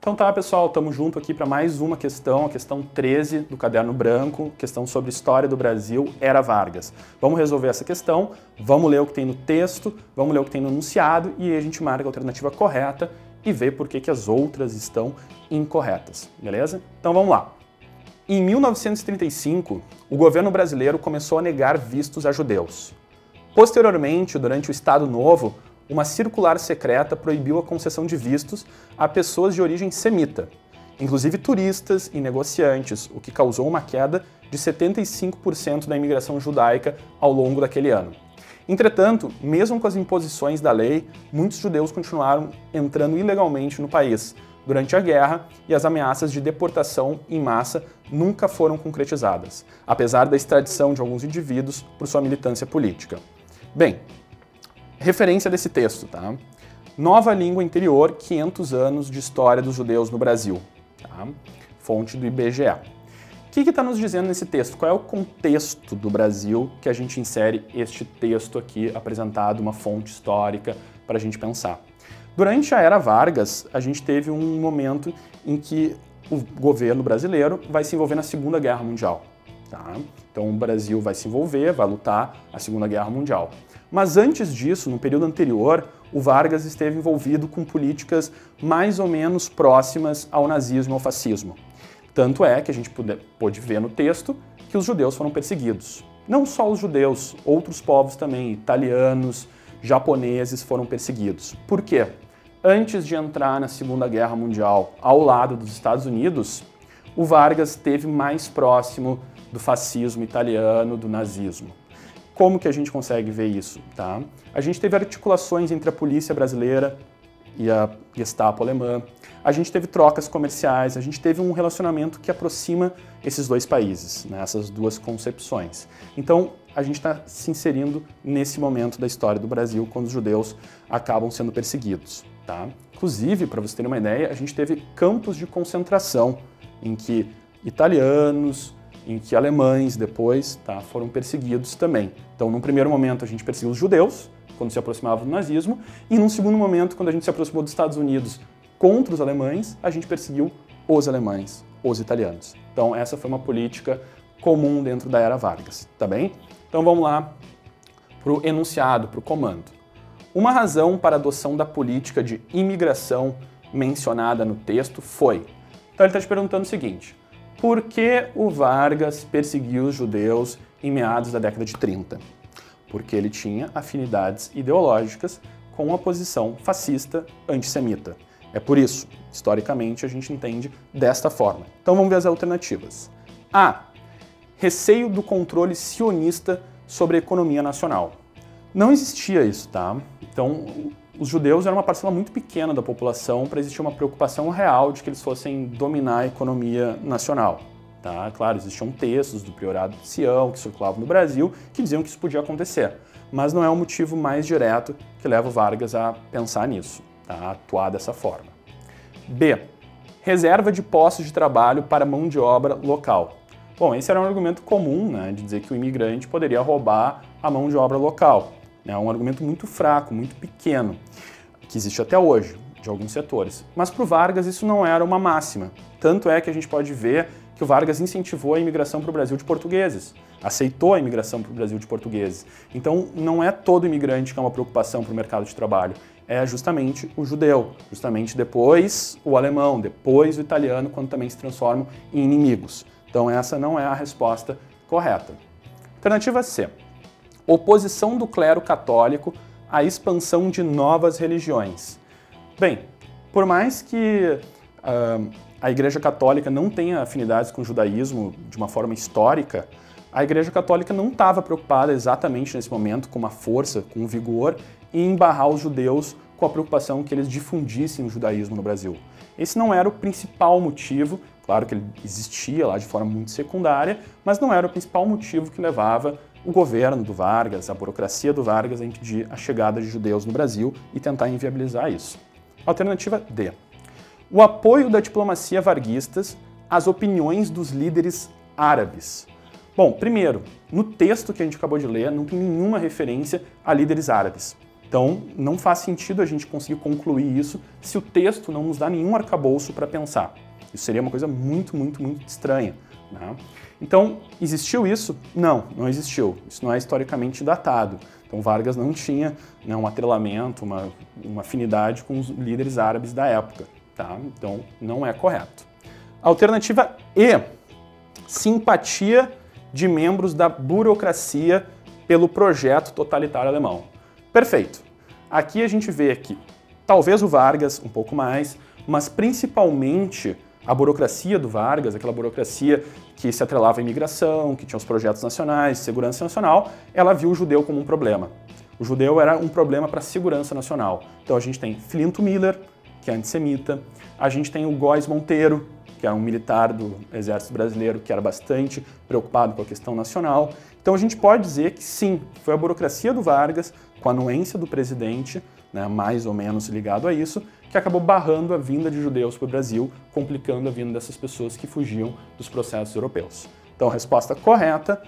Então tá, pessoal, estamos junto aqui para mais uma questão, a questão 13 do Caderno Branco, questão sobre História do Brasil, Era Vargas. Vamos resolver essa questão, vamos ler o que tem no texto, vamos ler o que tem no enunciado e aí a gente marca a alternativa correta e vê por que as outras estão incorretas, beleza? Então vamos lá. Em 1935, o governo brasileiro começou a negar vistos a judeus. Posteriormente, durante o Estado Novo, uma circular secreta proibiu a concessão de vistos a pessoas de origem semita, inclusive turistas e negociantes, o que causou uma queda de 75% da imigração judaica ao longo daquele ano. Entretanto, mesmo com as imposições da lei, muitos judeus continuaram entrando ilegalmente no país durante a guerra e as ameaças de deportação em massa nunca foram concretizadas, apesar da extradição de alguns indivíduos por sua militância política. Bem, referência desse texto, tá? Nova Língua Interior, 500 anos de história dos judeus no Brasil. Tá? Fonte do IBGE. O que está nos dizendo nesse texto? Qual é o contexto do Brasil que a gente insere este texto aqui apresentado, uma fonte histórica para a gente pensar? Durante a Era Vargas, a gente teve um momento em que o governo brasileiro vai se envolver na Segunda Guerra Mundial. Tá? Então o Brasil vai se envolver, vai lutar a Segunda Guerra Mundial. Mas antes disso, no período anterior, o Vargas esteve envolvido com políticas mais ou menos próximas ao nazismo e ao fascismo. Tanto é que a gente pôde ver no texto que os judeus foram perseguidos. Não só os judeus, outros povos também, italianos, japoneses foram perseguidos. Por quê? Antes de entrar na Segunda Guerra Mundial ao lado dos Estados Unidos, o Vargas esteve mais próximo do fascismo italiano, do nazismo. Como que a gente consegue ver isso? Tá? A gente teve articulações entre a polícia brasileira e a Gestapo alemã, a gente teve trocas comerciais, a gente teve um relacionamento que aproxima esses dois países, né? Essas duas concepções. Então, a gente está se inserindo nesse momento da história do Brasil, quando os judeus acabam sendo perseguidos. Tá? Inclusive, para você ter uma ideia, a gente teve campos de concentração em que italianos, em que alemães depois foram perseguidos também. Então, num primeiro momento, a gente perseguiu os judeus, quando se aproximava do nazismo, e num segundo momento, quando a gente se aproximou dos Estados Unidos contra os alemães, a gente perseguiu os alemães, os italianos. Então, essa foi uma política comum dentro da Era Vargas, tá bem? Então, vamos lá para o enunciado, para o comando. Uma razão para a adoção da política de imigração mencionada no texto foi... Então, ele está te perguntando o seguinte: por que o Vargas perseguiu os judeus em meados da década de 30? Porque ele tinha afinidades ideológicas com a posição fascista antissemita. É por isso, historicamente, a gente entende desta forma. Então vamos ver as alternativas. A. Receio do controle sionista sobre a economia nacional. Não existia isso, tá? Então, os judeus eram uma parcela muito pequena da população para existir uma preocupação real de que eles fossem dominar a economia nacional. Tá? Claro, existiam textos do Priorado de Sião que circulavam no Brasil que diziam que isso podia acontecer, mas não é o motivo mais direto que leva o Vargas a pensar nisso, tá? A atuar dessa forma. B. Reserva de postos de trabalho para mão de obra local. Bom, esse era um argumento comum, né, de dizer que o imigrante poderia roubar a mão de obra local. É um argumento muito fraco, muito pequeno, que existe até hoje, de alguns setores. Mas para o Vargas isso não era uma máxima. Tanto é que a gente pode ver que o Vargas incentivou a imigração para o Brasil de portugueses, aceitou a imigração para o Brasil de portugueses. Então não é todo imigrante que é uma preocupação para o mercado de trabalho, é justamente o judeu, justamente depois o alemão, depois o italiano, quando também se transformam em inimigos. Então essa não é a resposta correta. Alternativa C. Oposição do clero católico à expansão de novas religiões. Bem, por mais que a Igreja Católica não tenha afinidades com o judaísmo de uma forma histórica, a Igreja Católica não estava preocupada exatamente nesse momento com uma força, com um vigor, em embarrar os judeus com a preocupação que eles difundissem o judaísmo no Brasil. Esse não era o principal motivo, claro que ele existia lá de forma muito secundária, mas não era o principal motivo que levava o governo do Vargas, a burocracia do Vargas, a impedir a chegada de judeus no Brasil e tentar inviabilizar isso. Alternativa D. O apoio da diplomacia varguistas às opiniões dos líderes árabes. Bom, primeiro, no texto que a gente acabou de ler, não tem nenhuma referência a líderes árabes. Então, não faz sentido a gente conseguir concluir isso se o texto não nos dá nenhum arcabouço para pensar. Isso seria uma coisa muito, muito, muito estranha, né? Então, existiu isso? Não, não existiu. Isso não é historicamente datado. Então, Vargas não tinha, né, um atrelamento, uma afinidade com os líderes árabes da época, tá? Então, não é correto. Alternativa E, simpatia de membros da burocracia pelo projeto totalitário alemão. Perfeito. Aqui a gente vê que talvez o Vargas um pouco mais, mas principalmente a burocracia do Vargas, aquela burocracia que se atrelava à imigração, que tinha os projetos nacionais, segurança nacional, ela viu o judeu como um problema. O judeu era um problema para a segurança nacional. Então a gente tem Flinto Miller, que é antissemita, a gente tem o Góes Monteiro, que era um militar do Exército Brasileiro que era bastante preocupado com a questão nacional. Então a gente pode dizer que sim, foi a burocracia do Vargas, com a anuência do presidente, né, mais ou menos ligado a isso, que acabou barrando a vinda de judeus para o Brasil, complicando a vinda dessas pessoas que fugiam dos processos europeus. Então, resposta correta,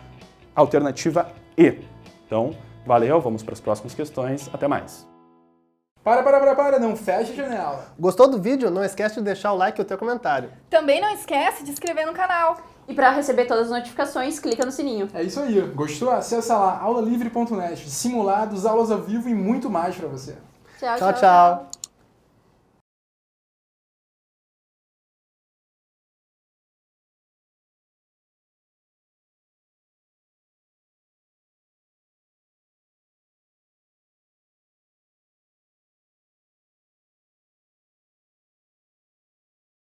alternativa E. Então, valeu, vamos para as próximas questões, até mais. Para, não feche a janela. Gostou do vídeo? Não esquece de deixar o like e o teu comentário. Também não esquece de se inscrever no canal. E para receber todas as notificações, clica no sininho. É isso aí. Gostou? Acessa lá aulalivre.net. Simulados, aulas ao vivo e muito mais para você. Tchau, Tchau, tchau.